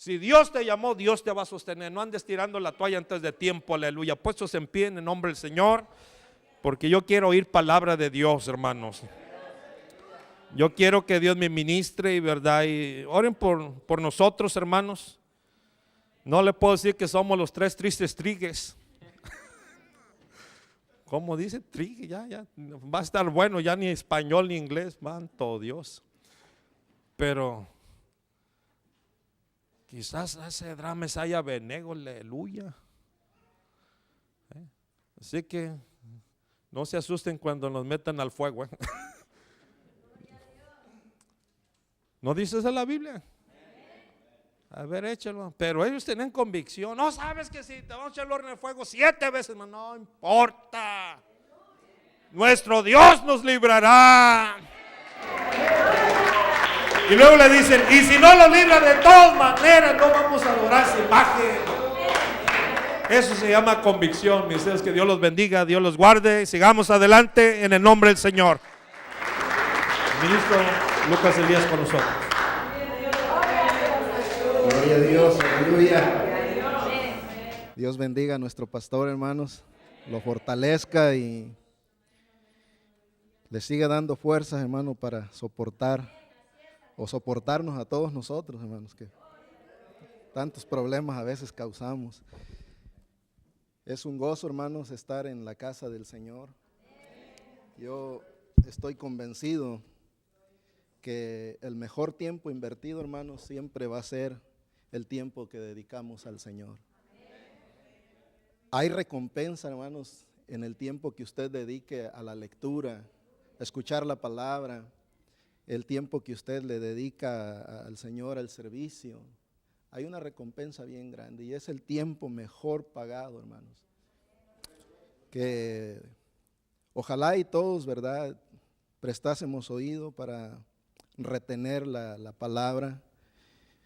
Si Dios te llamó, Dios te va a sostener. No andes tirando la toalla antes de tiempo, aleluya. Puestos en pie en el nombre del Señor, porque yo quiero oír palabra de Dios, hermanos. Yo quiero que Dios me ministre y verdad, y oren por nosotros, hermanos. No le puedo decir que somos los tres tristes trigues. ¿Cómo dice? Trigue, ya. Va a estar bueno, ya ni español ni inglés, manto Dios. Pero quizás ese drama haya venego, aleluya. Así que no se asusten cuando nos metan al fuego. ¿No dice eso en la Biblia? A ver, échalo. Pero ellos tienen convicción. No sabes que si te vamos a echar el horno de fuego 7 veces, no importa. Nuestro Dios nos librará. Y luego le dicen, y si no lo libra de todas maneras, no vamos a adorar su imagen. Eso se llama convicción, mis deseos. Que Dios los bendiga, Dios los guarde. Sigamos adelante en el nombre del Señor. El ministro Lucas Elías con nosotros. Gloria a Dios, aleluya. Dios bendiga a nuestro pastor, hermanos, lo fortalezca y le siga dando fuerzas, hermano, para soportarnos a todos nosotros, hermanos, que tantos problemas a veces causamos. Es un gozo, hermanos, estar en la casa del Señor. Yo estoy convencido que el mejor tiempo invertido, hermanos, siempre va a ser el tiempo que dedicamos al Señor. Hay recompensa, hermanos, en el tiempo que usted dedique a la lectura, a escuchar la palabra, el tiempo que usted le dedica al Señor, al servicio. Hay una recompensa bien grande y es el tiempo mejor pagado, hermanos. Que ojalá y todos, ¿verdad?, prestásemos oído para retener la palabra.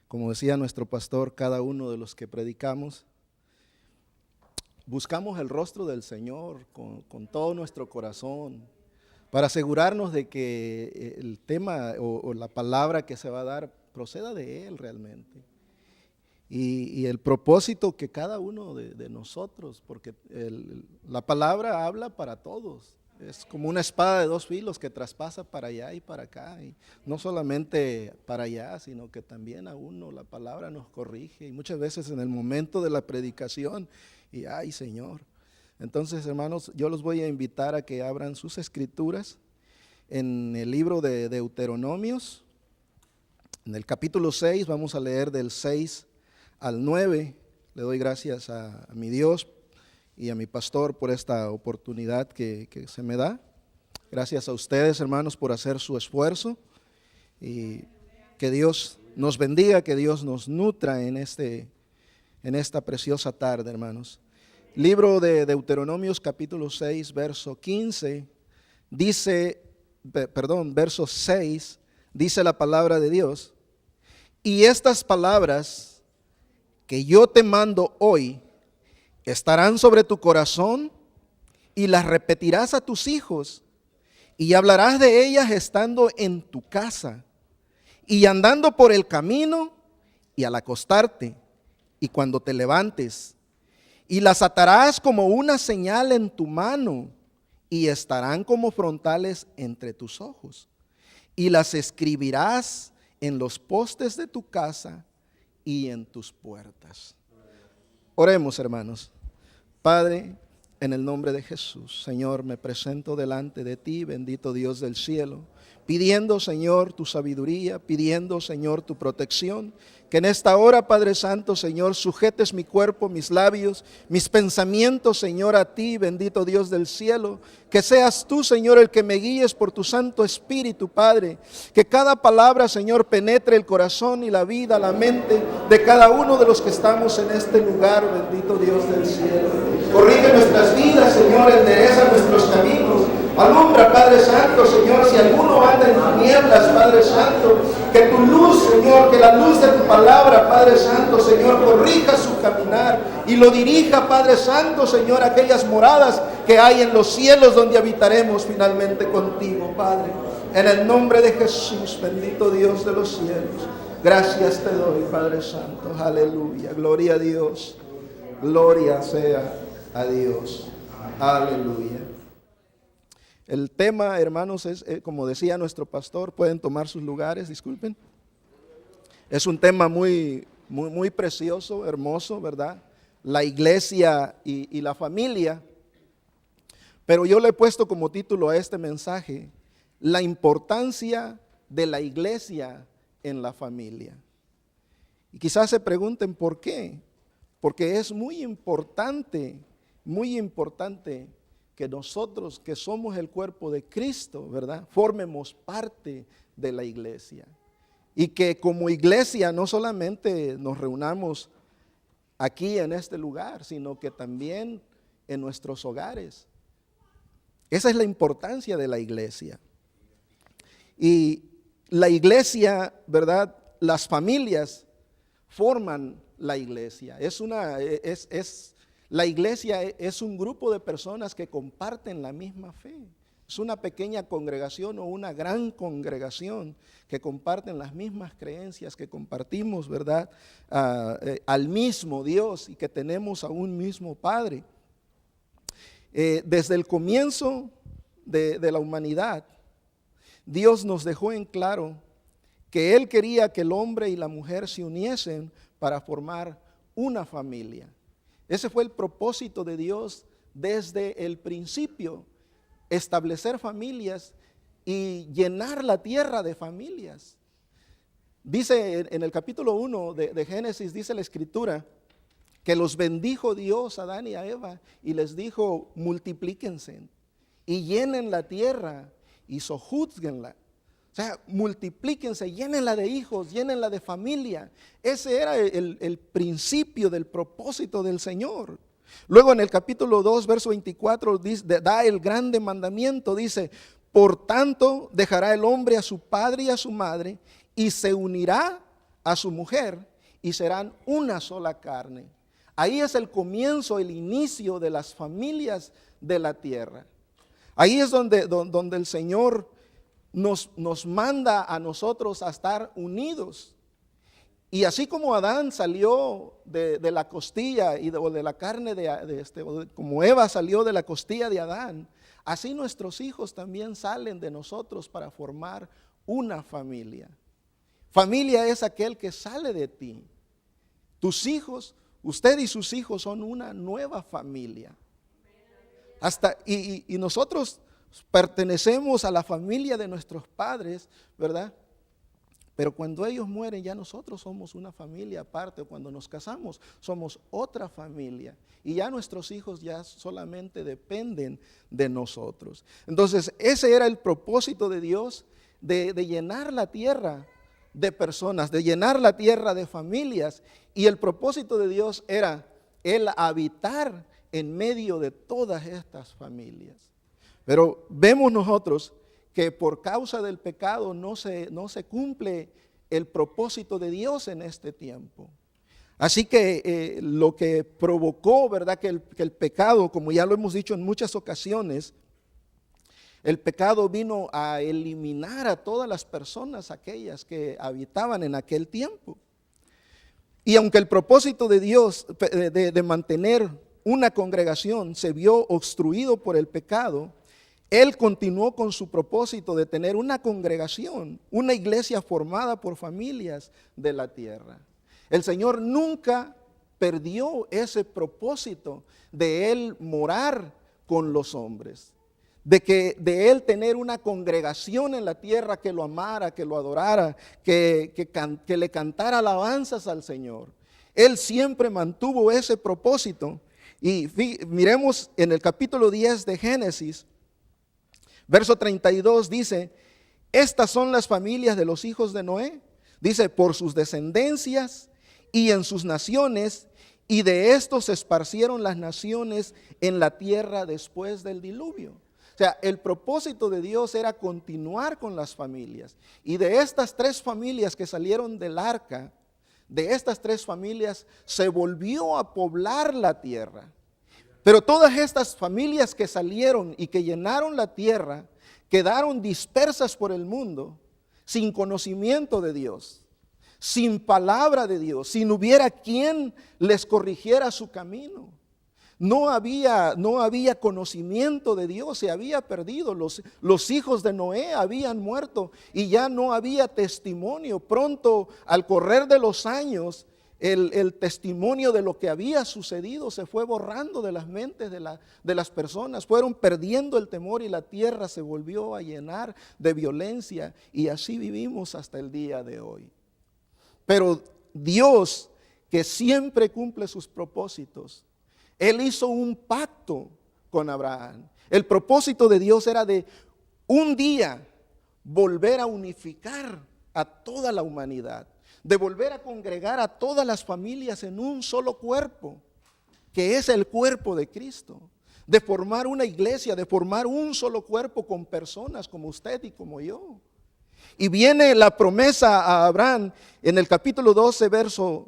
Como decía nuestro pastor, cada uno de los que predicamos, buscamos el rostro del Señor con todo nuestro corazón, para asegurarnos de que el tema o la palabra que se va a dar proceda de Él realmente. Y el propósito que cada uno de nosotros, porque la palabra habla para todos. Es como una espada de 2 filos que traspasa para allá y para acá. Y no solamente para allá, sino que también a uno la palabra nos corrige. Y muchas veces en el momento de la predicación, y ay Señor. Entonces, hermanos, yo los voy a invitar a que abran sus escrituras en el libro de Deuteronomios. En el capítulo 6 vamos a leer del 6 al 9. Le doy gracias a mi Dios y a mi pastor por esta oportunidad que se me da. Gracias a ustedes, hermanos, por hacer su esfuerzo, y que Dios nos bendiga, que Dios nos nutra en esta preciosa tarde, hermanos. Libro de Deuteronomios capítulo 6, verso 15, verso 6, dice la palabra de Dios: y estas palabras que yo te mando hoy estarán sobre tu corazón, y las repetirás a tus hijos, y hablarás de ellas estando en tu casa, y andando por el camino, y al acostarte, y cuando te levantes, y las atarás como una señal en tu mano, y estarán como frontales entre tus ojos, y las escribirás en los postes de tu casa y en tus puertas. Oremos, hermanos. Padre, en el nombre de Jesús, Señor, me presento delante de ti, bendito Dios del cielo, pidiendo, Señor, tu sabiduría, pidiendo, Señor, tu protección, que en esta hora, Padre Santo, Señor, sujetes mi cuerpo, mis labios, mis pensamientos, Señor, a ti, bendito Dios del cielo, que seas tú, Señor, el que me guíes por tu Santo Espíritu, Padre, que cada palabra, Señor, penetre el corazón y la vida, la mente de cada uno de los que estamos en este lugar, bendito Dios del cielo. Corrige nuestras vidas, Señor, endereza nuestros caminos. Alumbra, Padre Santo, Señor, si alguno anda en tinieblas, Padre Santo, que tu luz, Señor, que la luz de tu palabra, Padre Santo, Señor, corrija su caminar y lo dirija, Padre Santo, Señor, a aquellas moradas que hay en los cielos donde habitaremos finalmente contigo, Padre. En el nombre de Jesús, bendito Dios de los cielos. Gracias te doy, Padre Santo. Aleluya. Gloria a Dios. Gloria sea a Dios. Aleluya. El tema, hermanos, es, como decía nuestro pastor, pueden tomar sus lugares, disculpen. Es un tema muy precioso, hermoso, ¿verdad? La iglesia y la familia. Pero yo le he puesto como título a este mensaje, la importancia de la iglesia en la familia. Y quizás se pregunten por qué. Porque es muy importante que nosotros que somos el cuerpo de Cristo, ¿verdad? Formemos parte de la iglesia. Y que como iglesia no solamente nos reunamos aquí en este lugar, sino que también en nuestros hogares. Esa es la importancia de la iglesia. Y la iglesia, ¿verdad? Las familias forman la iglesia. La iglesia es un grupo de personas que comparten la misma fe. Es una pequeña congregación o una gran congregación que comparten las mismas creencias, que compartimos, ¿verdad? Al mismo Dios y que tenemos a un mismo Padre. Desde el comienzo de la humanidad, Dios nos dejó en claro que Él quería que el hombre y la mujer se uniesen para formar una familia. Ese fue el propósito de Dios desde el principio, establecer familias y llenar la tierra de familias. Dice en el capítulo 1 de Génesis, dice la escritura, que los bendijo Dios a Adán y a Eva y les dijo, multiplíquense y llenen la tierra y sojúzguenla. O sea, multiplíquense, llénenla de hijos, llénenla de familia. Ese era el principio del propósito del Señor. Luego en el capítulo 2, verso 24, da el grande mandamiento, dice, por tanto dejará el hombre a su padre y a su madre y se unirá a su mujer y serán una sola carne. Ahí es el comienzo, el inicio de las familias de la tierra. Ahí es donde el Señor nos manda a nosotros a estar unidos. Y así como Adán salió de la costilla o de la carne como Eva salió de la costilla de Adán, así nuestros hijos también salen de nosotros para formar una familia. Familia es aquel que sale de ti. Tus hijos, usted y sus hijos son una nueva familia. Y nosotros pertenecemos a la familia de nuestros padres, ¿verdad? Pero cuando ellos mueren ya nosotros somos una familia aparte, o cuando nos casamos somos otra familia y ya nuestros hijos ya solamente dependen de nosotros. Entonces ese era el propósito de Dios, de llenar la tierra de personas, de llenar la tierra de familias, y el propósito de Dios era el habitar en medio de todas estas familias. Pero vemos nosotros que por causa del pecado no se cumple el propósito de Dios en este tiempo. Así que lo que provocó, ¿verdad? Que el pecado, como ya lo hemos dicho en muchas ocasiones, el pecado vino a eliminar a todas las personas, aquellas que habitaban en aquel tiempo. Y aunque el propósito de Dios de mantener una congregación se vio obstruido por el pecado, Él continuó con su propósito de tener una congregación, una iglesia formada por familias de la tierra. El Señor nunca perdió ese propósito de Él morar con los hombres, de Él tener una congregación en la tierra que lo amara, que lo adorara, que le cantara alabanzas al Señor. Él siempre mantuvo ese propósito. Y miremos en el capítulo 10 de Génesis, verso 32 dice, estas son las familias de los hijos de Noé, dice, por sus descendencias y en sus naciones, y de estos se esparcieron las naciones en la tierra después del diluvio. O sea, el propósito de Dios era continuar con las familias, y de estas 3 familias que salieron del arca, de estas 3 familias se volvió a poblar la tierra. Pero todas estas familias que salieron y que llenaron la tierra quedaron dispersas por el mundo sin conocimiento de Dios, sin palabra de Dios, si no hubiera quien les corrigiera su camino. No había conocimiento de Dios, se había perdido. Los hijos de Noé habían muerto y ya no había testimonio. Pronto, al correr de los años, el testimonio de lo que había sucedido se fue borrando de las mentes de las personas. Fueron perdiendo el temor y la tierra se volvió a llenar de violencia. Y así vivimos hasta el día de hoy. Pero Dios, que siempre cumple sus propósitos, Él hizo un pacto con Abraham. El propósito de Dios era de un día volver a unificar a toda la humanidad, de volver a congregar a todas las familias en un solo cuerpo, que es el cuerpo de Cristo, de formar una iglesia, de formar un solo cuerpo con personas como usted y como yo. Y viene la promesa a Abraham en el capítulo 12, verso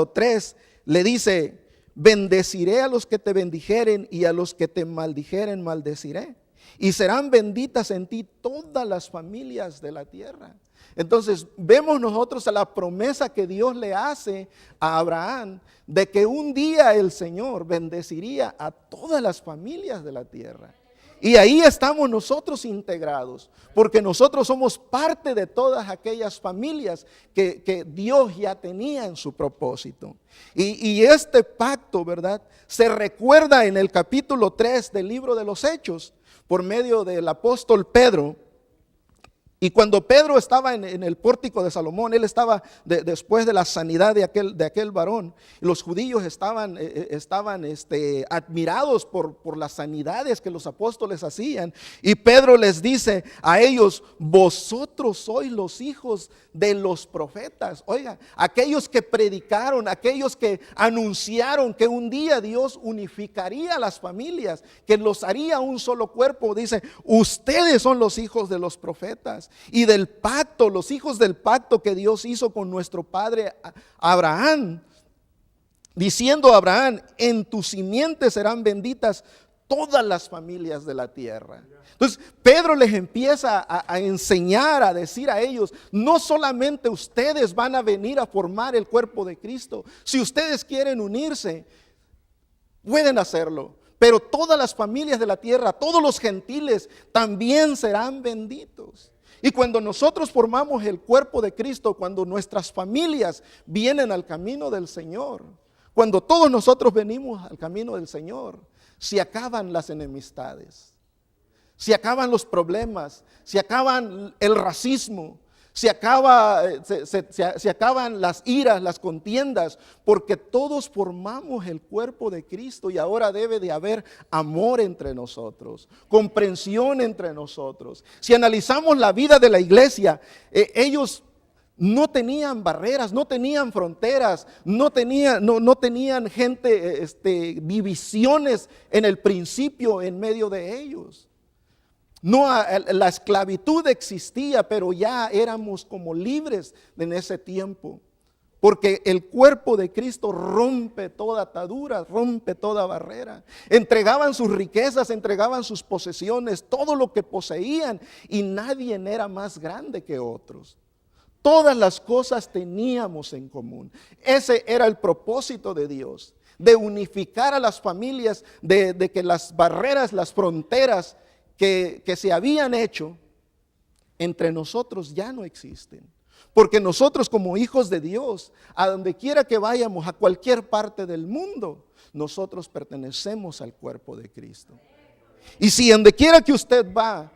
3, le dice: bendeciré a los que te bendijeren y a los que te maldijeren maldeciré. Y serán benditas en ti todas las familias de la tierra. Entonces vemos nosotros a la promesa que Dios le hace a Abraham de que un día el Señor bendeciría a todas las familias de la tierra. Y ahí estamos nosotros integrados, porque nosotros somos parte de todas aquellas familias que Dios ya tenía en su propósito. Y este pacto, ¿verdad?, se recuerda en el capítulo 3 del libro de los Hechos, por medio del apóstol Pedro. Y cuando Pedro estaba en el pórtico de Salomón, él estaba después de la sanidad de aquel varón. Los judíos estaban admirados por las sanidades que los apóstoles hacían. Y Pedro les dice a ellos: vosotros sois los hijos de los profetas. Oiga, aquellos que predicaron, aquellos que anunciaron que un día Dios unificaría las familias, que los haría un solo cuerpo. Dice: ustedes son los hijos de los profetas. Y del pacto, los hijos del pacto que Dios hizo con nuestro padre Abraham, diciendo a Abraham: en tu simiente serán benditas todas las familias de la tierra. Entonces Pedro les empieza a enseñar, a decir a ellos: no solamente ustedes van a venir a formar el cuerpo de Cristo. Si ustedes quieren unirse, pueden hacerlo. Pero todas las familias de la tierra, todos los gentiles también serán benditos. Y cuando nosotros formamos el cuerpo de Cristo, cuando nuestras familias vienen al camino del Señor, cuando todos nosotros venimos al camino del Señor, se acaban las enemistades, se acaban los problemas, se acaban el racismo, se acaban las iras, las contiendas, porque todos formamos el cuerpo de Cristo y ahora debe de haber amor entre nosotros, comprensión entre nosotros. Si analizamos la vida de la iglesia, ellos no tenían barreras, no tenían fronteras, no tenían gente, divisiones en el principio en medio de ellos. No, la esclavitud existía, pero ya éramos como libres en ese tiempo, porque el cuerpo de Cristo rompe toda atadura, rompe toda barrera. Entregaban sus riquezas, entregaban sus posesiones, todo lo que poseían, y nadie era más grande que otros. Todas las cosas teníamos en común. Ese era el propósito de Dios, de unificar a las familias, de que las barreras, las fronteras que se habían hecho entre nosotros ya no existen. Porque nosotros, como hijos de Dios, a donde quiera que vayamos, a cualquier parte del mundo, nosotros pertenecemos al cuerpo de Cristo. Y si donde quiera que usted va,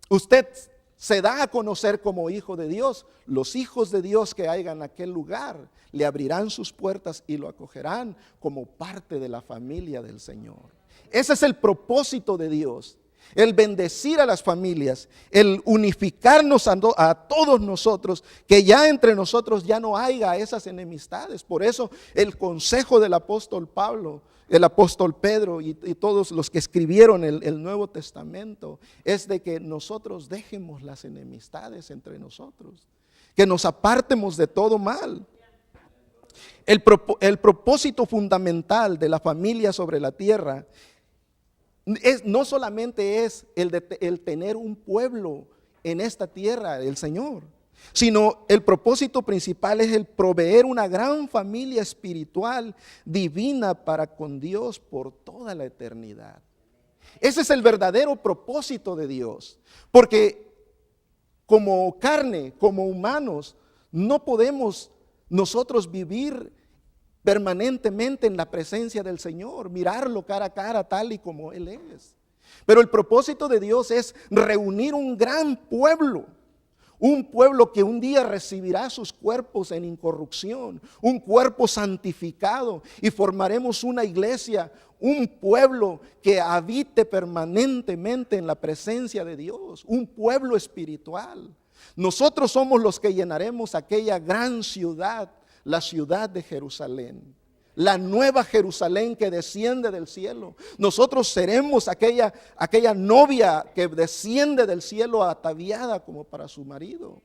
usted se da a conocer como hijo de Dios, los hijos de Dios que hayan en aquel lugar le abrirán sus puertas y lo acogerán como parte de la familia del Señor. Ese es el propósito de Dios. El bendecir a las familias, el unificarnos a todos nosotros, que ya entre nosotros ya no haya esas enemistades. Por eso el consejo del apóstol Pablo, el apóstol Pedro y todos los que escribieron el Nuevo Testamento, es de que nosotros dejemos las enemistades entre nosotros, que nos apartemos de todo mal. El propósito fundamental de la familia sobre la tierra no solamente es el tener un pueblo en esta tierra, el Señor, sino el propósito principal es el proveer una gran familia espiritual divina para con Dios por toda la eternidad. Ese es el verdadero propósito de Dios, porque como carne, como humanos, no podemos nosotros vivir permanentemente en la presencia del Señor, mirarlo cara a cara tal y como Él es. Pero el propósito de Dios es reunir un gran pueblo, un pueblo que un día recibirá sus cuerpos en incorrupción, un cuerpo santificado, y formaremos una iglesia, un pueblo que habite permanentemente en la presencia de Dios, un pueblo espiritual. Nosotros somos los que llenaremos aquella gran ciudad, la ciudad de Jerusalén, la nueva Jerusalén que desciende del cielo. Nosotros seremos aquella novia que desciende del cielo ataviada como para su marido.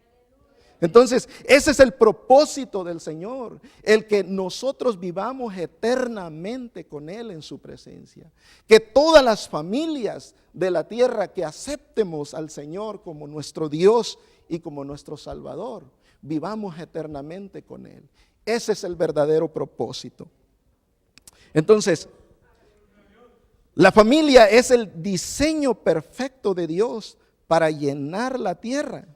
Entonces, ese es el propósito del Señor, el que nosotros vivamos eternamente con Él en su presencia. Que todas las familias de la tierra que aceptemos al Señor como nuestro Dios y como nuestro Salvador, vivamos eternamente con Él. Ese es el verdadero propósito. Entonces, la familia es el diseño perfecto de Dios para llenar la tierra.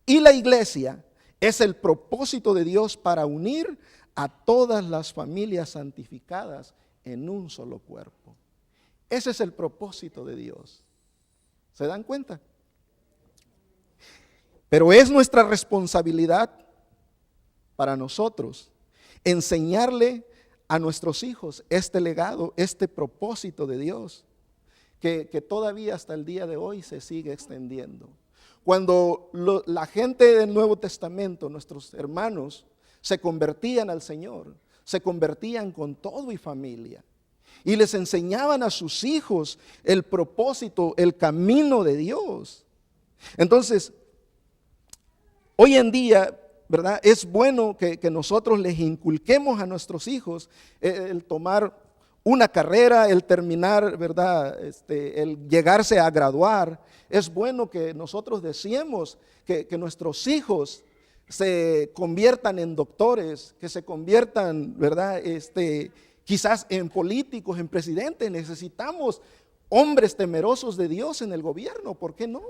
Y la iglesia es el propósito de Dios para unir a todas las familias santificadas en un solo cuerpo. Ese es el propósito de Dios. ¿Se dan cuenta? Pero es nuestra responsabilidad para nosotros enseñarle a nuestros hijos este legado, este propósito de Dios, que todavía hasta el día de hoy se sigue extendiendo. Cuando la gente del Nuevo Testamento, nuestros hermanos, se convertían al Señor, se convertían con todo y familia, y les enseñaban a sus hijos el propósito, el camino de Dios. Entonces, hoy en día, ¿verdad? Es bueno que nosotros les inculquemos a nuestros hijos el tomar una carrera, el terminar, ¿verdad? El llegarse a graduar. Es bueno que nosotros deseemos que nuestros hijos se conviertan en doctores, que se conviertan, ¿verdad? Quizás en políticos, en presidentes. Necesitamos hombres temerosos de Dios en el gobierno, ¿por qué no?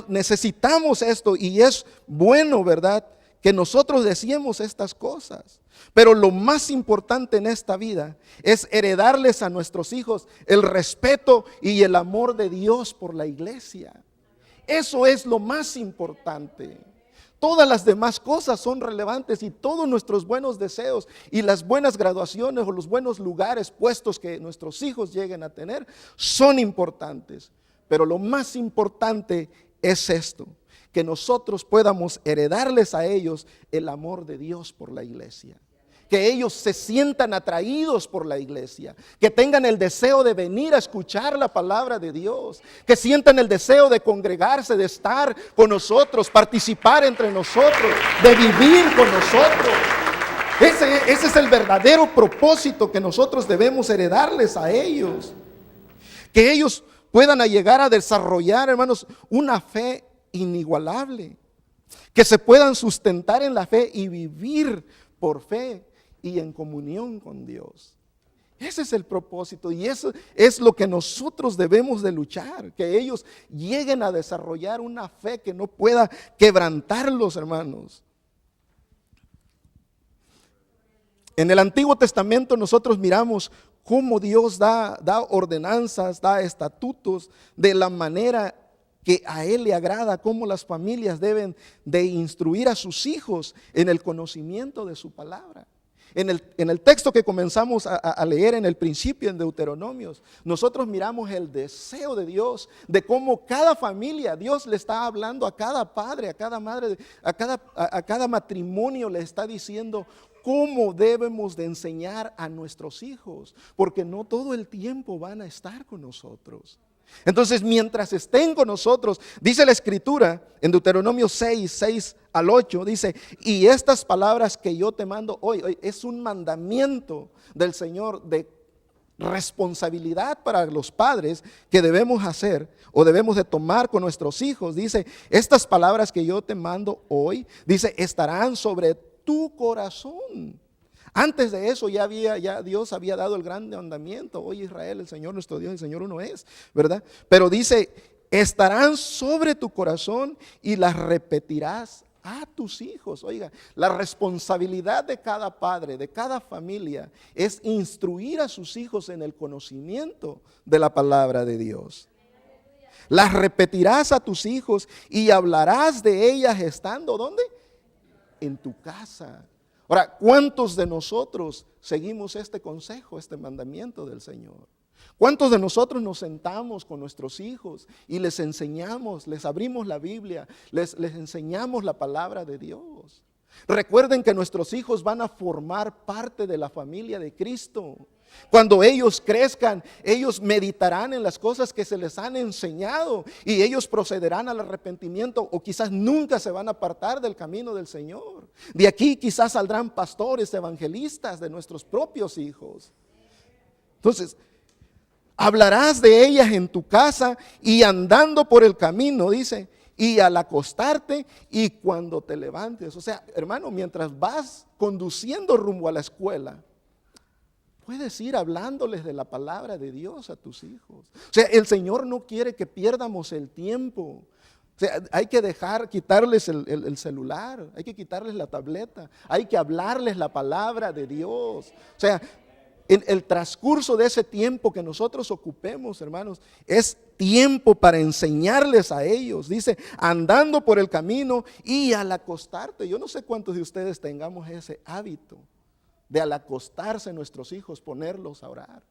Necesitamos esto y es bueno, ¿verdad?, que nosotros deseemos estas cosas. Pero lo más importante en esta vida es heredarles a nuestros hijos el respeto y el amor de Dios por la iglesia. Eso es lo más importante. Todas las demás cosas son relevantes y todos nuestros buenos deseos y las buenas graduaciones o los buenos lugares, puestos que nuestros hijos lleguen a tener son importantes. Pero lo más importante es esto, que nosotros podamos heredarles a ellos el amor de Dios por la iglesia. Que ellos se sientan atraídos por la iglesia, que tengan el deseo de venir a escuchar la palabra de Dios, que sientan el deseo de congregarse, de estar con nosotros, participar entre nosotros, de vivir con nosotros. Ese es el verdadero propósito que nosotros debemos heredarles a ellos. Que ellos puedan llegar a desarrollar, hermanos, una fe inigualable, que se puedan sustentar en la fe y vivir por fe y en comunión con Dios. Ese es el propósito y eso es lo que nosotros debemos de luchar, que ellos lleguen a desarrollar una fe que no pueda quebrantarlos, hermanos. En el Antiguo Testamento nosotros miramos cómo Dios da ordenanzas, da estatutos de la manera que a Él le agrada, cómo las familias deben de instruir a sus hijos en el conocimiento de su palabra. En el texto que comenzamos a leer en el principio en Deuteronomios, nosotros miramos el deseo de Dios, de cómo cada familia, Dios le está hablando a cada padre, a cada madre, a cada matrimonio le está diciendo cómo debemos de enseñar a nuestros hijos, porque no todo el tiempo van a estar con nosotros. Entonces, mientras estén con nosotros, dice la Escritura en Deuteronomio 6 al 8, dice, y estas palabras que yo te mando hoy, es un mandamiento del Señor de responsabilidad para los padres que debemos hacer o debemos de tomar con nuestros hijos. Dice, estas palabras que yo te mando hoy, dice, estarán sobre tu corazón. Antes de eso ya Dios había dado el gran mandamiento: oye Israel, el Señor nuestro Dios, el Señor uno es, ¿verdad? Pero dice, estarán sobre tu corazón y las repetirás a tus hijos. Oiga, la responsabilidad de cada padre, de cada familia, es instruir a sus hijos en el conocimiento de la palabra de Dios. Las repetirás a tus hijos y hablarás de ellas estando, ¿dónde? En tu casa. Ahora, ¿cuántos de nosotros seguimos este consejo, este mandamiento del Señor? ¿Cuántos de nosotros nos sentamos con nuestros hijos y les enseñamos, les abrimos la Biblia, les enseñamos la palabra de Dios? Recuerden que nuestros hijos van a formar parte de la familia de Cristo. Cuando ellos crezcan, ellos meditarán en las cosas que se les han enseñado y ellos procederán al arrepentimiento, o quizás nunca se van a apartar del camino del Señor. De aquí quizás saldrán pastores, evangelistas de nuestros propios hijos. Entonces, hablarás de ellas en tu casa y andando por el camino, dice, y al acostarte y cuando te levantes. O sea, hermano, mientras vas conduciendo rumbo a la escuela, puedes ir hablándoles de la palabra de Dios a tus hijos. O sea, el Señor no quiere que pierdamos el tiempo. O sea, hay que quitarles el celular, hay que quitarles la tableta, hay que hablarles la palabra de Dios. O sea, en el transcurso de ese tiempo que nosotros ocupemos, hermanos, es tiempo para enseñarles a ellos. Dice, andando por el camino y al acostarte. Yo no sé cuántos de ustedes tengamos ese hábito de al acostarse nuestros hijos ponerlos a orar.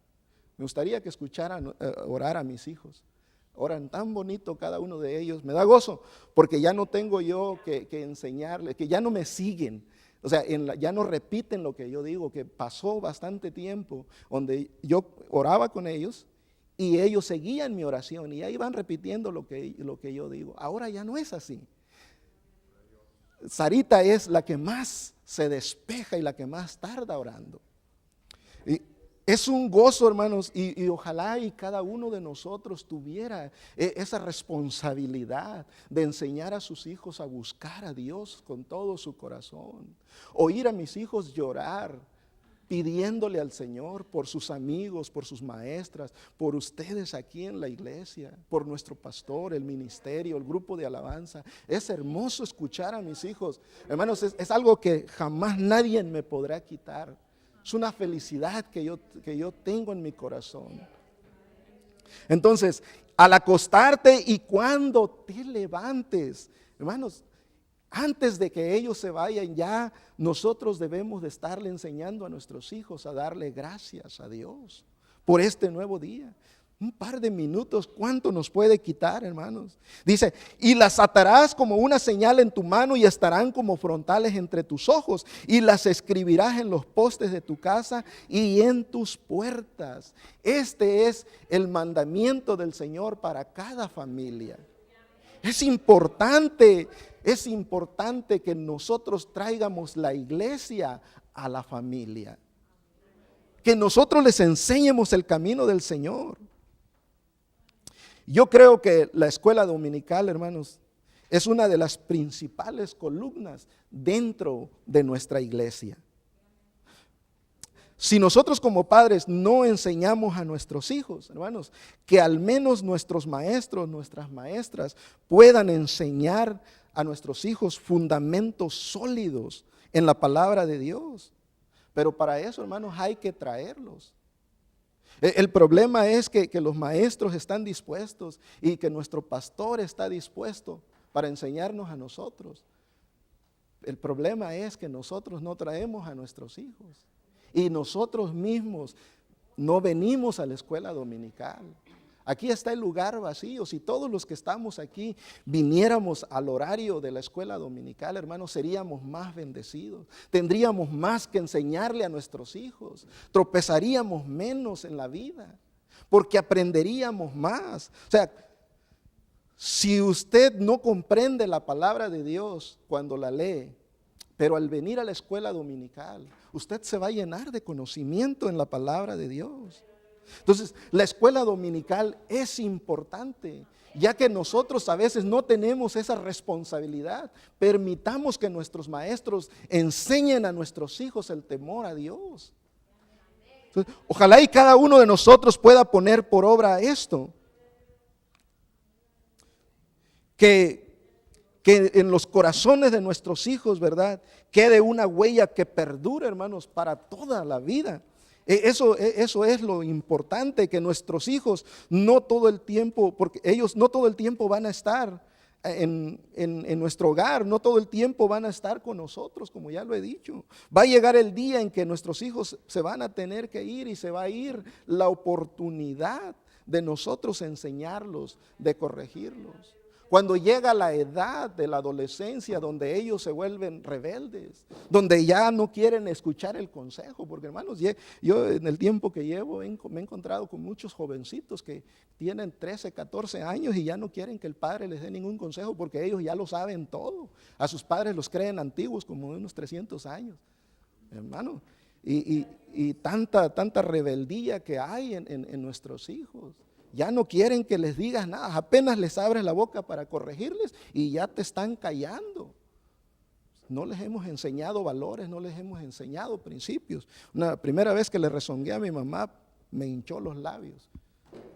Me gustaría que escucharan orar a mis hijos. Oran tan bonito cada uno de ellos. Me da gozo porque ya no tengo yo que enseñarles, que ya no me siguen. O sea, ya no repiten lo que yo digo, que pasó bastante tiempo donde yo oraba con ellos y ellos seguían mi oración y ahí van repitiendo lo que yo digo. Ahora ya no es así. Sarita es la que más se despeja y la que más tarda orando. Y es un gozo, hermanos, y ojalá y cada uno de nosotros tuviera esa responsabilidad de enseñar a sus hijos a buscar a Dios con todo su corazón. Oír a mis hijos llorar, pidiéndole al Señor por sus amigos, por sus maestras, por ustedes aquí en la iglesia, por nuestro pastor, el ministerio, el grupo de alabanza. Es hermoso escuchar a mis hijos. Hermanos, es algo que jamás nadie me podrá quitar. Es una felicidad que yo tengo en mi corazón. Entonces, al acostarte y cuando te levantes, hermanos, antes de que ellos se vayan, ya nosotros debemos de estarle enseñando a nuestros hijos a darle gracias a Dios por este nuevo día. Un par de minutos, ¿cuánto nos puede quitar, hermanos? Dice, y las atarás como una señal en tu mano y estarán como frontales entre tus ojos y las escribirás en los postes de tu casa y en tus puertas. Este es el mandamiento del Señor para cada familia. Es importante que nosotros traigamos la iglesia a la familia. Que nosotros les enseñemos el camino del Señor. Yo creo que la escuela dominical, hermanos, es una de las principales columnas dentro de nuestra iglesia. Si nosotros como padres no enseñamos a nuestros hijos, hermanos, que al menos nuestros maestros, nuestras maestras puedan enseñar a nuestros hijos fundamentos sólidos en la palabra de Dios. Pero para eso, hermanos, hay que traerlos. El problema es que los maestros están dispuestos y que nuestro pastor está dispuesto para enseñarnos a nosotros. El problema es que nosotros no traemos a nuestros hijos y nosotros mismos no venimos a la escuela dominical. Aquí está el lugar vacío. Si todos los que estamos aquí viniéramos al horario de la escuela dominical, hermanos, seríamos más bendecidos. Tendríamos más que enseñarle a nuestros hijos. Tropezaríamos menos en la vida, porque aprenderíamos más. O sea, si usted no comprende la palabra de Dios cuando la lee, pero al venir a la escuela dominical, usted se va a llenar de conocimiento en la palabra de Dios. Entonces, la escuela dominical es importante, ya que nosotros a veces no tenemos esa responsabilidad. Permitamos que nuestros maestros enseñen a nuestros hijos el temor a Dios. Entonces, ojalá y cada uno de nosotros pueda poner por obra esto. Que en los corazones de nuestros hijos, ¿verdad?, quede una huella que perdure, hermanos, para toda la vida. Eso es lo importante, que nuestros hijos no todo el tiempo, porque ellos no todo el tiempo van a estar en nuestro hogar, no todo el tiempo van a estar con nosotros, como ya lo he dicho. Va a llegar el día en que nuestros hijos se van a tener que ir, y se va a ir la oportunidad de nosotros enseñarlos, de corregirlos. Cuando llega la edad de la adolescencia, donde ellos se vuelven rebeldes, donde ya no quieren escuchar el consejo, porque hermanos, yo en el tiempo que llevo me he encontrado con muchos jovencitos que tienen 13, 14 años y ya no quieren que el padre les dé ningún consejo, porque ellos ya lo saben todo. A sus padres los creen antiguos, como de unos 300 años, hermano. Y tanta rebeldía que hay en nuestros hijos. Ya no quieren que les digas nada, apenas les abres la boca para corregirles y ya te están callando. No les hemos enseñado valores, no les hemos enseñado principios. Una primera vez que le rezongué a mi mamá, me hinchó los labios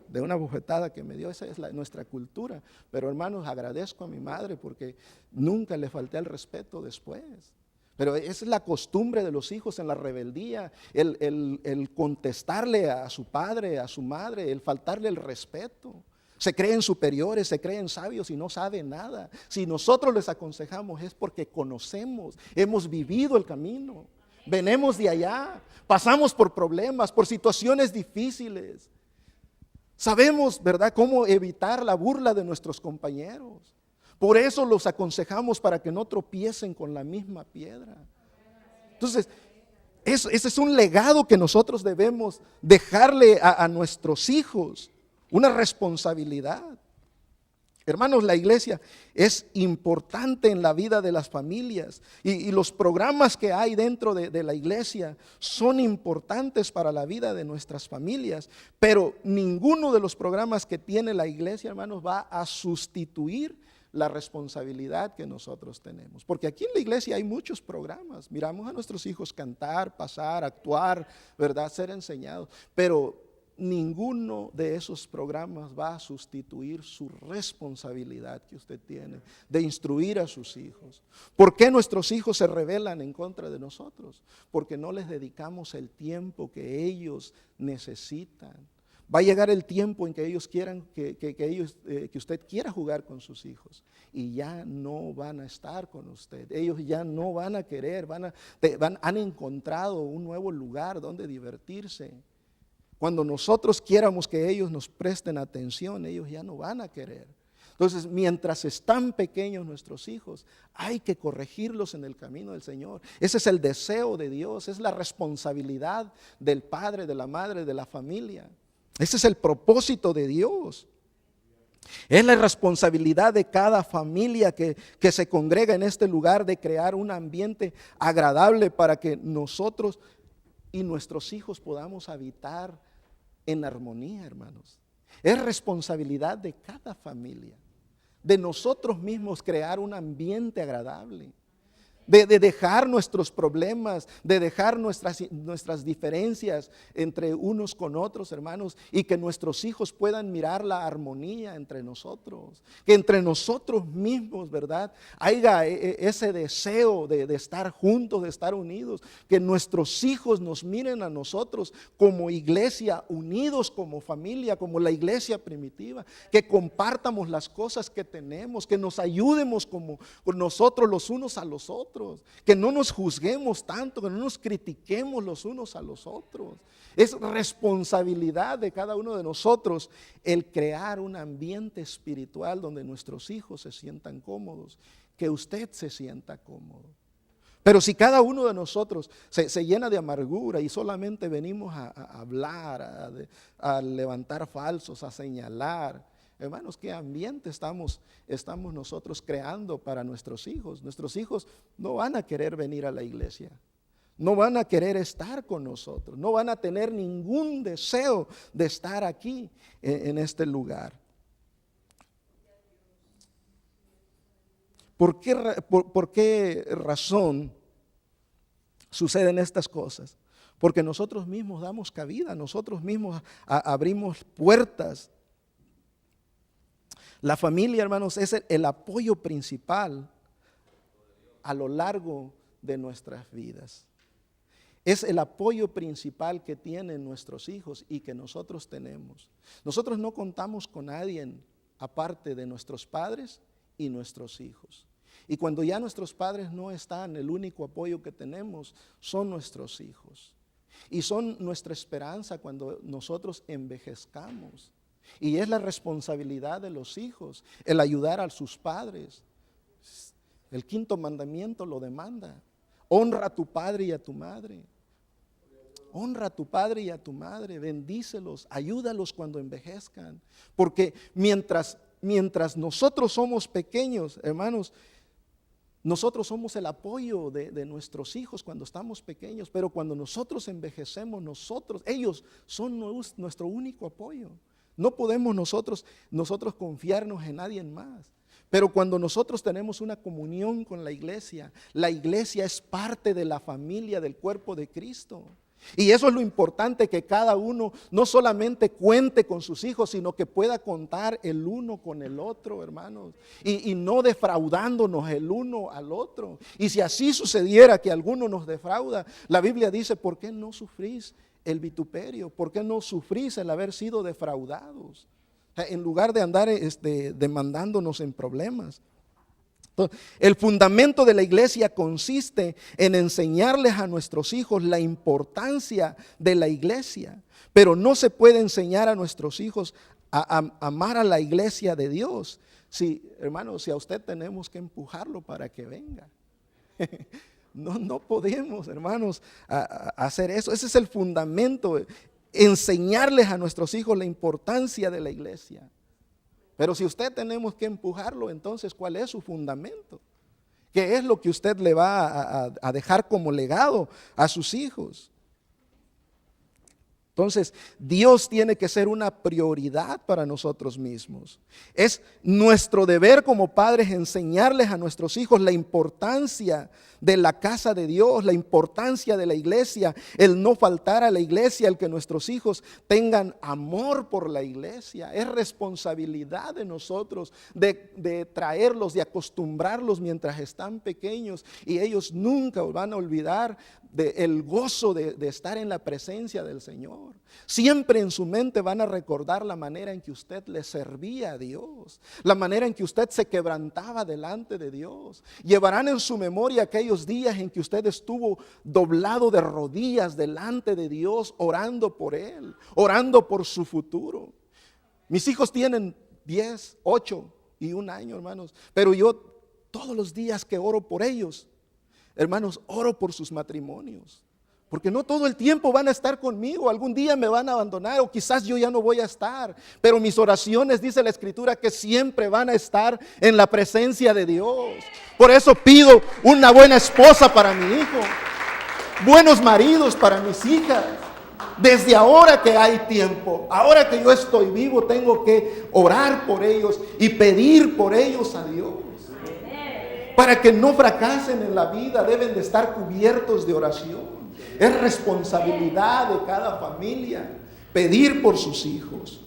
de una bofetada que me dio. Esa es nuestra cultura. Pero hermanos, agradezco a mi madre porque nunca le falté al respeto después. Pero esa es la costumbre de los hijos en la rebeldía, el contestarle a su padre, a su madre, el faltarle el respeto. Se creen superiores, se creen sabios y no saben nada. Si nosotros les aconsejamos es porque conocemos, hemos vivido el camino, venimos de allá, pasamos por problemas, por situaciones difíciles. Sabemos, ¿verdad?, cómo evitar la burla de nuestros compañeros. Por eso los aconsejamos, para que no tropiecen con la misma piedra. Entonces, ese es un legado que nosotros debemos dejarle a nuestros hijos, una responsabilidad. Hermanos, la iglesia es importante en la vida de las familias, y los programas que hay dentro de la iglesia son importantes para la vida de nuestras familias, pero ninguno de los programas que tiene la iglesia, hermanos, va a sustituir la responsabilidad que nosotros tenemos. Porque aquí en la iglesia hay muchos programas. Miramos a nuestros hijos cantar, pasar, actuar, ¿verdad?, ser enseñados. Pero ninguno de esos programas va a sustituir su responsabilidad que usted tiene de instruir a sus hijos. ¿Por qué nuestros hijos se rebelan en contra de nosotros? Porque no les dedicamos el tiempo que ellos necesitan. Va a llegar el tiempo en que ellos quieran que usted quiera jugar con sus hijos, y ya no van a estar con usted. Ellos ya no van a querer, han encontrado un nuevo lugar donde divertirse. Cuando nosotros quieramos que ellos nos presten atención, ellos ya no van a querer. Entonces, mientras están pequeños nuestros hijos, hay que corregirlos en el camino del Señor. Ese es el deseo de Dios, es la responsabilidad del padre, de la madre, de la familia. Ese es el propósito de Dios. Es la responsabilidad de cada familia que se congrega en este lugar, de crear un ambiente agradable para que nosotros y nuestros hijos podamos habitar en armonía, hermanos. Es responsabilidad de cada familia, de nosotros mismos, crear un ambiente agradable. De dejar nuestros problemas, de dejar nuestras diferencias entre unos con otros, hermanos, y que nuestros hijos puedan mirar la armonía entre nosotros, que entre nosotros mismos, ¿verdad?, haya ese deseo de estar juntos, de estar unidos, que nuestros hijos nos miren a nosotros como iglesia, unidos como familia, como la iglesia primitiva, que compartamos las cosas que tenemos, que nos ayudemos como nosotros los unos a los otros. Que no nos juzguemos tanto, que no nos critiquemos los unos a los otros. Es responsabilidad de cada uno de nosotros el crear un ambiente espiritual donde nuestros hijos se sientan cómodos, que usted se sienta cómodo. Pero si cada uno de nosotros se llena de amargura y solamente venimos a hablar, a levantar falsos, a señalar, hermanos, ¿qué ambiente estamos nosotros creando para nuestros hijos? Nuestros hijos no van a querer venir a la iglesia. no van a querer estar con nosotros, no van a tener ningún deseo de estar aquí en este lugar. ¿Por qué razón suceden estas cosas? Porque nosotros mismos damos cabida, nosotros mismos abrimos puertas. La familia, hermanos, es el apoyo principal a lo largo de nuestras vidas. Es el apoyo principal que tienen nuestros hijos y que nosotros tenemos. Nosotros no contamos con nadie aparte de nuestros padres y nuestros hijos. Y cuando ya nuestros padres no están, el único apoyo que tenemos son nuestros hijos. Y son nuestra esperanza cuando nosotros envejezcamos. Y es la responsabilidad de los hijos el ayudar a sus padres. El 5º mandamiento lo demanda. Honra a tu padre y a tu madre. Honra a tu padre y a tu madre. Bendícelos, ayúdalos cuando envejezcan. Porque mientras nosotros somos pequeños, hermanos, nosotros somos el apoyo de nuestros hijos cuando estamos pequeños, pero cuando nosotros envejecemos, ellos son nuestro único apoyo. No podemos nosotros confiarnos en nadie más. Pero cuando nosotros tenemos una comunión con la iglesia es parte de la familia del cuerpo de Cristo. Y eso es lo importante, que cada uno no solamente cuente con sus hijos, sino que pueda contar el uno con el otro, hermanos, y no defraudándonos el uno al otro. Y si así sucediera que alguno nos defrauda, la Biblia dice: ¿por qué no sufrís el vituperio? ¿Por qué no sufrís el haber sido defraudados? En lugar de andar demandándonos en problemas. El fundamento de la iglesia consiste en enseñarles a nuestros hijos la importancia de la iglesia, pero no se puede enseñar a nuestros hijos a amar a la iglesia de Dios. Sí, hermanos, si a usted tenemos que empujarlo para que venga. No podemos, hermanos, hacer eso. Ese es el fundamento, enseñarles a nuestros hijos la importancia de la iglesia. Pero si usted tenemos que empujarlo, entonces, ¿cuál es su fundamento? ¿Qué es lo que usted le va a dejar como legado a sus hijos? Entonces, Dios tiene que ser una prioridad para nosotros mismos. Es nuestro deber como padres enseñarles a nuestros hijos la importancia de la casa de Dios, la importancia de la iglesia, el no faltar a la iglesia, el que nuestros hijos tengan amor por la iglesia. Es responsabilidad de nosotros de traerlos, de acostumbrarlos mientras están pequeños, y ellos nunca van a olvidar el gozo de estar en la presencia del Señor. Siempre en su mente van a recordar la manera en que usted le servía a Dios, la manera en que usted se quebrantaba delante de Dios. Llevarán en su memoria aquellos días en que usted estuvo doblado de rodillas delante de Dios, orando por Él, orando por su futuro. Mis hijos tienen 10, 8 y 1 año, hermanos, pero yo todos los días que oro por ellos, hermanos, oro por sus matrimonios. Porque no todo el tiempo van a estar conmigo, algún día me van a abandonar o quizás yo ya no voy a estar. Pero mis oraciones, dice la Escritura, que siempre van a estar en la presencia de Dios. Por eso pido una buena esposa para mi hijo, buenos maridos para mis hijas. Desde ahora que hay tiempo, ahora que yo estoy vivo, tengo que orar por ellos y pedir por ellos a Dios. Para que no fracasen en la vida, deben de estar cubiertos de oración. Es responsabilidad de cada familia pedir por sus hijos.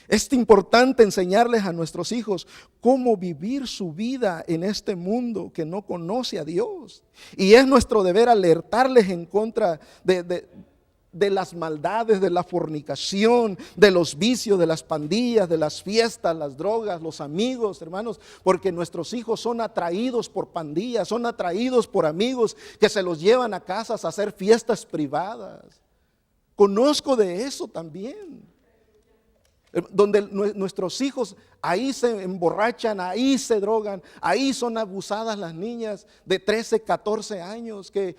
Es importante enseñarles a nuestros hijos cómo vivir su vida en este mundo que no conoce a Dios. Y es nuestro deber alertarles en contra de las maldades, de la fornicación, de los vicios, de las pandillas, de las fiestas, las drogas, los amigos, hermanos, porque nuestros hijos son atraídos por pandillas, son atraídos por amigos que se los llevan a casas a hacer fiestas privadas. Conozco de eso también, donde nuestros hijos ahí se emborrachan, ahí se drogan, ahí son abusadas las niñas de 13, 14 años que,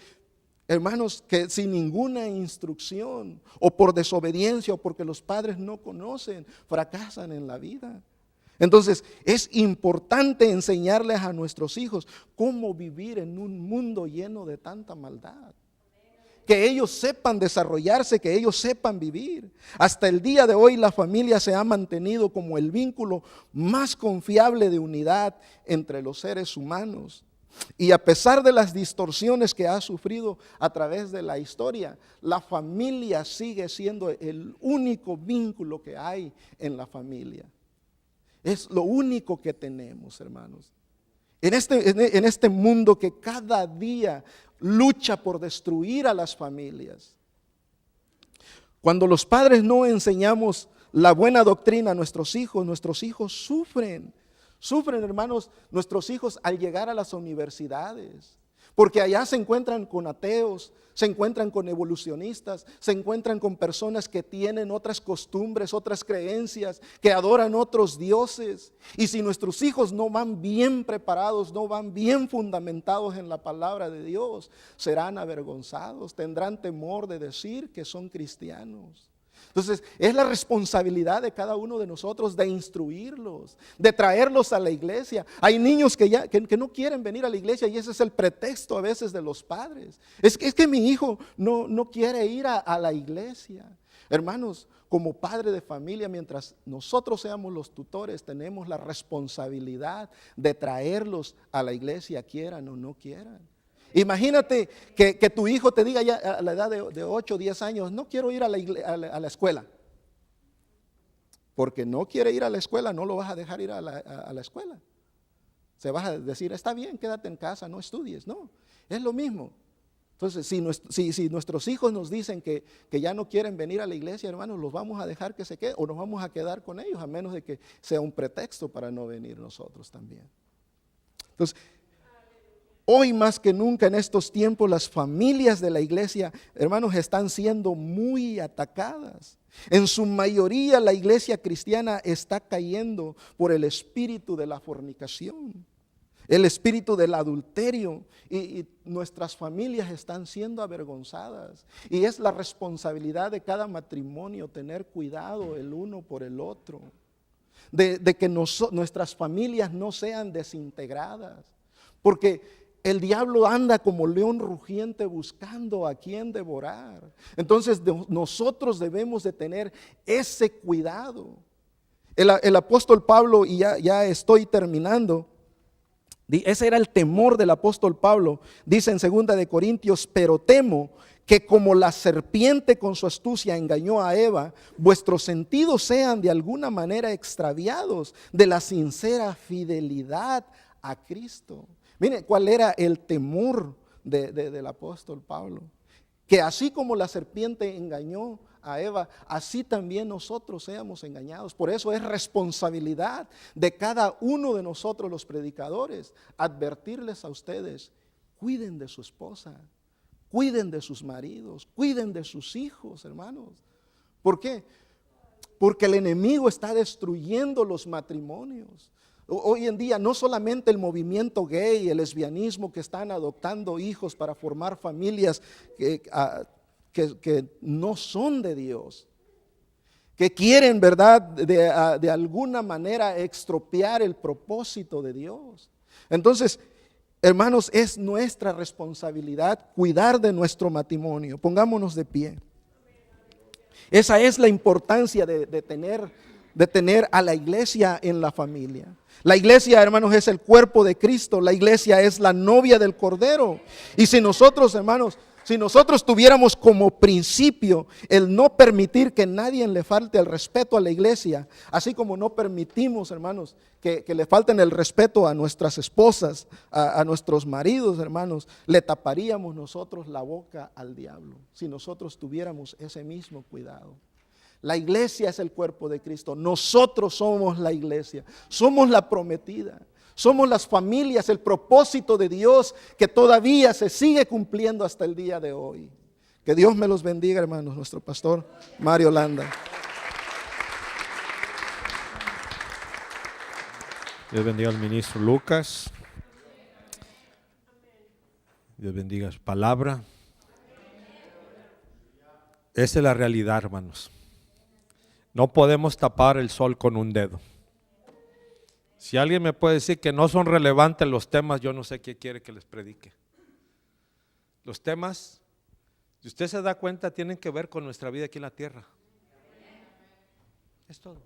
hermanos, que sin ninguna instrucción o por desobediencia o porque los padres no conocen, fracasan en la vida. Entonces, es importante enseñarles a nuestros hijos cómo vivir en un mundo lleno de tanta maldad. Que ellos sepan desarrollarse, que ellos sepan vivir. Hasta el día de hoy la familia se ha mantenido como el vínculo más confiable de unidad entre los seres humanos. Y a pesar de las distorsiones que ha sufrido a través de la historia, la familia sigue siendo el único vínculo que hay en la familia. Es lo único que tenemos, hermanos. En este mundo que cada día lucha por destruir a las familias. Cuando los padres no enseñamos la buena doctrina a nuestros hijos sufren. Sufren, hermanos, nuestros hijos al llegar a las universidades. Porque allá se encuentran con ateos, se encuentran con evolucionistas, se encuentran con personas que tienen otras costumbres, otras creencias, que adoran otros dioses. Y si nuestros hijos no van bien preparados, no van bien fundamentados en la palabra de Dios, serán avergonzados, tendrán temor de decir que son cristianos. Entonces, es la responsabilidad de cada uno de nosotros de instruirlos, de traerlos a la iglesia. Hay niños que no quieren venir a la iglesia y ese es el pretexto a veces de los padres. Es que mi hijo no quiere ir a la iglesia. Hermanos, como padre de familia, mientras nosotros seamos los tutores, tenemos la responsabilidad de traerlos a la iglesia, quieran o no quieran. Imagínate que tu hijo te diga ya a la edad de 8 o 10 años, no quiero ir a la escuela. Porque no quiere ir a la escuela, no lo vas a dejar ir a la escuela. Se vas a decir, está bien, quédate en casa, no estudies. No, es lo mismo. Entonces, si nuestros hijos nos dicen que ya no quieren venir a la iglesia, hermanos, los vamos a dejar que se queden o nos vamos a quedar con ellos, a menos de que sea un pretexto para no venir nosotros también. Entonces, hoy más que nunca en estos tiempos las familias de la iglesia, hermanos, están siendo muy atacadas. En su mayoría la iglesia cristiana está cayendo por el espíritu de la fornicación, el espíritu del adulterio y nuestras familias están siendo avergonzadas. Y es la responsabilidad de cada matrimonio tener cuidado el uno por el otro, de que nuestras familias no sean desintegradas, porque el diablo anda como león rugiente buscando a quien devorar. Entonces nosotros debemos de tener ese cuidado. El apóstol Pablo, y ya estoy terminando, ese era el temor del apóstol Pablo. Dice en 2 de Corintios, pero temo que como la serpiente con su astucia engañó a Eva, vuestros sentidos sean de alguna manera extraviados de la sincera fidelidad a Cristo. Miren cuál era el temor del apóstol Pablo. Que así como la serpiente engañó a Eva, así también nosotros seamos engañados. Por eso es responsabilidad de cada uno de nosotros los predicadores advertirles a ustedes, cuiden de su esposa, cuiden de sus maridos, cuiden de sus hijos, hermanos. ¿Por qué? Porque el enemigo está destruyendo los matrimonios. Hoy en día no solamente el movimiento gay, el lesbianismo que están adoptando hijos para formar familias que no son de Dios, que quieren, ¿verdad?, de alguna manera extropiar el propósito de Dios. Entonces, hermanos, es nuestra responsabilidad cuidar de nuestro matrimonio. Pongámonos de pie. Esa es la importancia de tener a la iglesia en la familia. La iglesia, hermanos, es el cuerpo de Cristo. La iglesia es la novia del Cordero. Y si nosotros, hermanos, si nosotros tuviéramos como principio el no permitir que nadie le falte el respeto a la iglesia, así como no permitimos, hermanos, que le falten el respeto a nuestras esposas, a nuestros maridos, hermanos, le taparíamos nosotros la boca al diablo si nosotros tuviéramos ese mismo cuidado. La iglesia es el cuerpo de Cristo. Nosotros somos la iglesia. Somos la prometida. Somos las familias, el propósito de Dios que todavía se sigue cumpliendo hasta el día de hoy. Que Dios me los bendiga, hermanos. Nuestro pastor Mario Landa. Dios bendiga al ministro Lucas. Dios bendiga su palabra. Esa es la realidad, hermanos. No podemos tapar el sol con un dedo. Si alguien me puede decir que no son relevantes los temas, yo no sé qué quiere que les predique. Los temas, si usted se da cuenta, tienen que ver con nuestra vida aquí en la tierra. Es todo.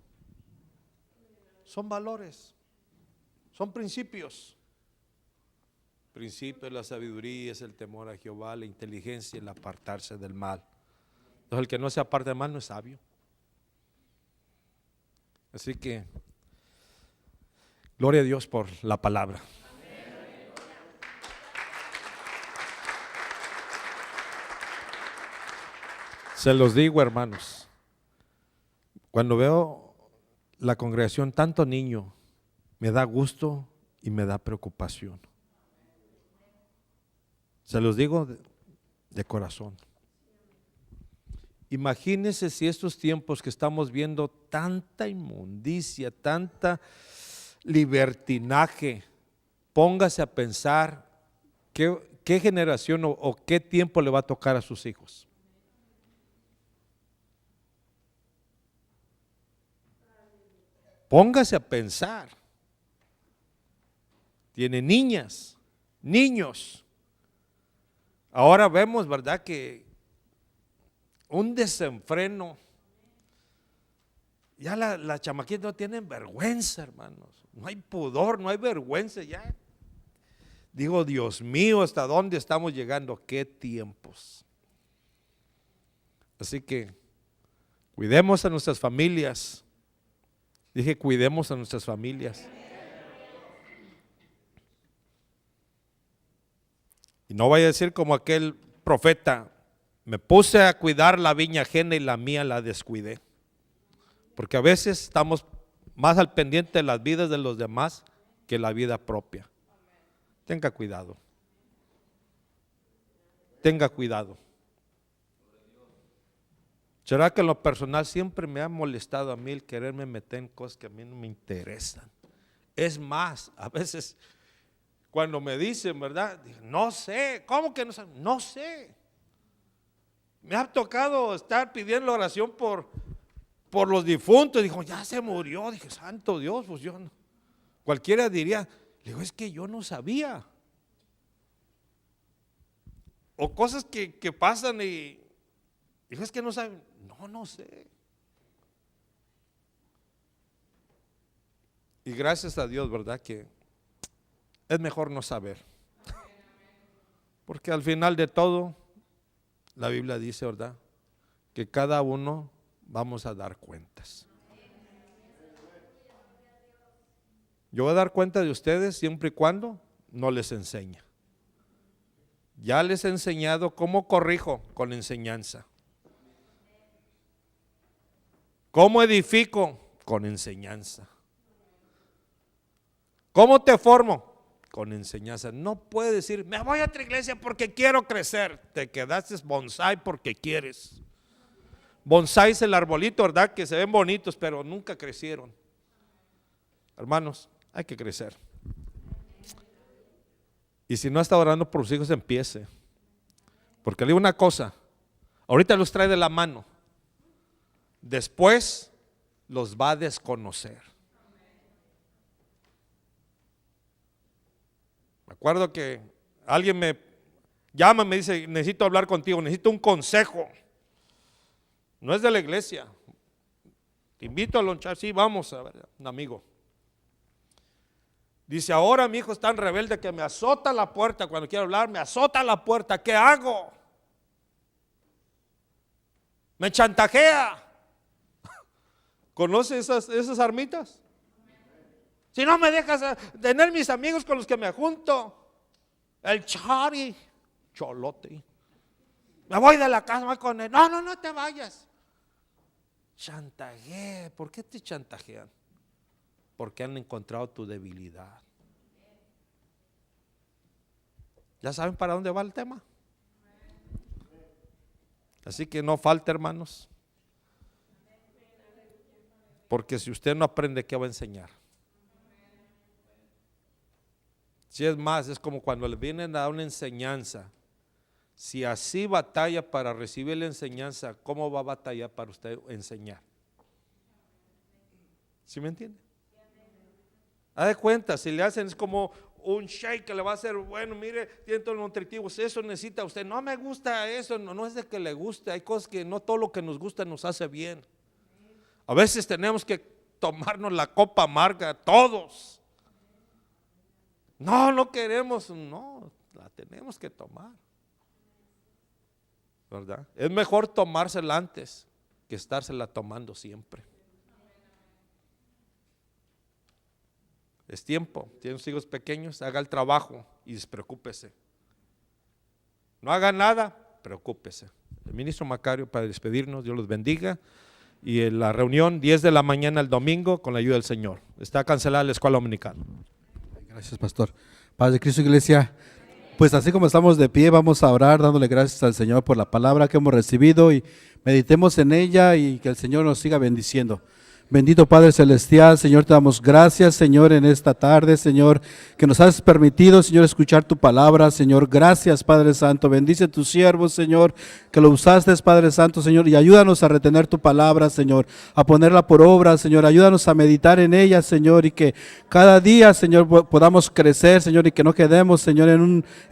Son valores, son principios. Principios, la sabiduría, es el temor a Jehová, la inteligencia y el apartarse del mal. Entonces el que no se aparte del mal no es sabio. Así que gloria a Dios por la palabra. Se los digo, hermanos, cuando veo la congregación tanto niño, me da gusto y me da preocupación. Se los digo de corazón. Imagínense si estos tiempos que estamos viendo tanta inmundicia, tanta libertinaje, póngase a pensar qué generación o qué tiempo le va a tocar a sus hijos. Póngase a pensar. Tiene niñas, niños. Ahora vemos, ¿verdad?, que un desenfreno. Ya las chamaquitas no tienen vergüenza, hermanos. No hay pudor, no hay vergüenza ya. Digo, Dios mío, ¿hasta dónde estamos llegando? ¿Qué tiempos? Así que cuidemos a nuestras familias. Dije, cuidemos a nuestras familias. Y no vaya a decir como aquel profeta, me puse a cuidar la viña ajena y la mía la descuidé. Porque a veces estamos más al pendiente de las vidas de los demás que la vida propia. Tenga cuidado. Tenga cuidado. ¿Será que en lo personal siempre me ha molestado a mí el quererme meter en cosas que a mí no me interesan? Es más, a veces cuando me dicen, ¿verdad? No sé, ¿cómo que no sé? No sé. Me ha tocado estar pidiendo oración por los difuntos. Dijo, ya se murió. Dije, santo Dios, pues yo no. Cualquiera diría, le digo, es que yo no sabía. O cosas que pasan y dijo, es que no saben. No sé. Y gracias a Dios, ¿verdad?, que es mejor no saber. Porque al final de todo, la Biblia dice, ¿verdad?, que cada uno vamos a dar cuentas. Yo voy a dar cuenta de ustedes siempre y cuando no les enseñe. Ya les he enseñado cómo corrijo con enseñanza. ¿Cómo edifico? Con enseñanza. ¿Cómo te formo? Con enseñanza. No puedes decir, me voy a otra iglesia porque quiero crecer. Te quedaste bonsai porque quieres. Bonsai es el arbolito, ¿verdad?, que se ven bonitos, pero nunca crecieron. Hermanos, hay que crecer. Y si no está orando por sus hijos, empiece. Porque le digo una cosa, ahorita los trae de la mano. Después los va a desconocer. Me acuerdo que alguien me llama y me dice, necesito hablar contigo, necesito un consejo. No es de la iglesia. Te invito a lonchar, sí, vamos a ver, un amigo. Dice, ahora mi hijo es tan rebelde que me azota la puerta cuando quiero hablar, me azota la puerta, ¿qué hago? Me chantajea. ¿Conoce esas armitas? Si no me dejas tener mis amigos con los que me junto, el chari, cholote, me voy de la casa, voy con él. No te vayas. Chantaje. ¿Por qué te chantajean? Porque han encontrado tu debilidad. ¿Ya saben para dónde va el tema? Así que no falta, hermanos. Porque si usted no aprende, ¿qué va a enseñar? Si es más, es como cuando le vienen a dar una enseñanza. Si así batalla para recibir la enseñanza, ¿cómo va a batallar para usted enseñar? ¿Sí me entiende? Haz de cuenta, si le hacen es como un shake que le va a hacer, bueno, mire, tiene todos los nutritivos, eso necesita usted. No me gusta eso, no es de que le guste, hay cosas que no todo lo que nos gusta nos hace bien. A veces tenemos que tomarnos la copa amarga, todos. No queremos, no, la tenemos que tomar, ¿verdad? Es mejor tomársela antes que estársela tomando siempre. Es tiempo, tiene sus hijos pequeños, haga el trabajo y despreocúpese. No haga nada, preocúpese. El ministro Macario, para despedirnos, Dios los bendiga. Y en la reunión 10 de la mañana el domingo con la ayuda del Señor. Está cancelada la escuela dominical. Gracias, pastor. Paz de Cristo, iglesia. Pues así como estamos de pie, vamos a orar dándole gracias al Señor por la palabra que hemos recibido y meditemos en ella y que el Señor nos siga bendiciendo. Bendito Padre Celestial, Señor, te damos gracias, Señor, en esta tarde, Señor, que nos has permitido, Señor, escuchar tu palabra, Señor. Gracias, Padre Santo. Bendice a tus siervos, Señor, que lo usaste, Padre Santo, Señor, y ayúdanos a retener tu palabra, Señor, a ponerla por obra, Señor. Ayúdanos a meditar en ella, Señor, y que cada día, Señor, podamos crecer, Señor, y que no quedemos, Señor,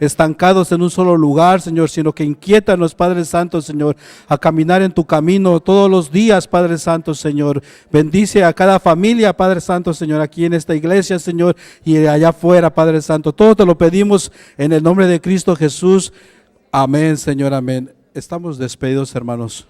estancados en un solo lugar, Señor, sino que inquiétanos, Padre Santo, Señor, a caminar en tu camino todos los días, Padre Santo, Señor. Bendice a cada familia, Padre Santo, Señor, aquí en esta iglesia, Señor, y allá afuera, Padre Santo. Todo te lo pedimos en el nombre de Cristo Jesús. Amén, Señor, amén. Estamos despedidos, hermanos.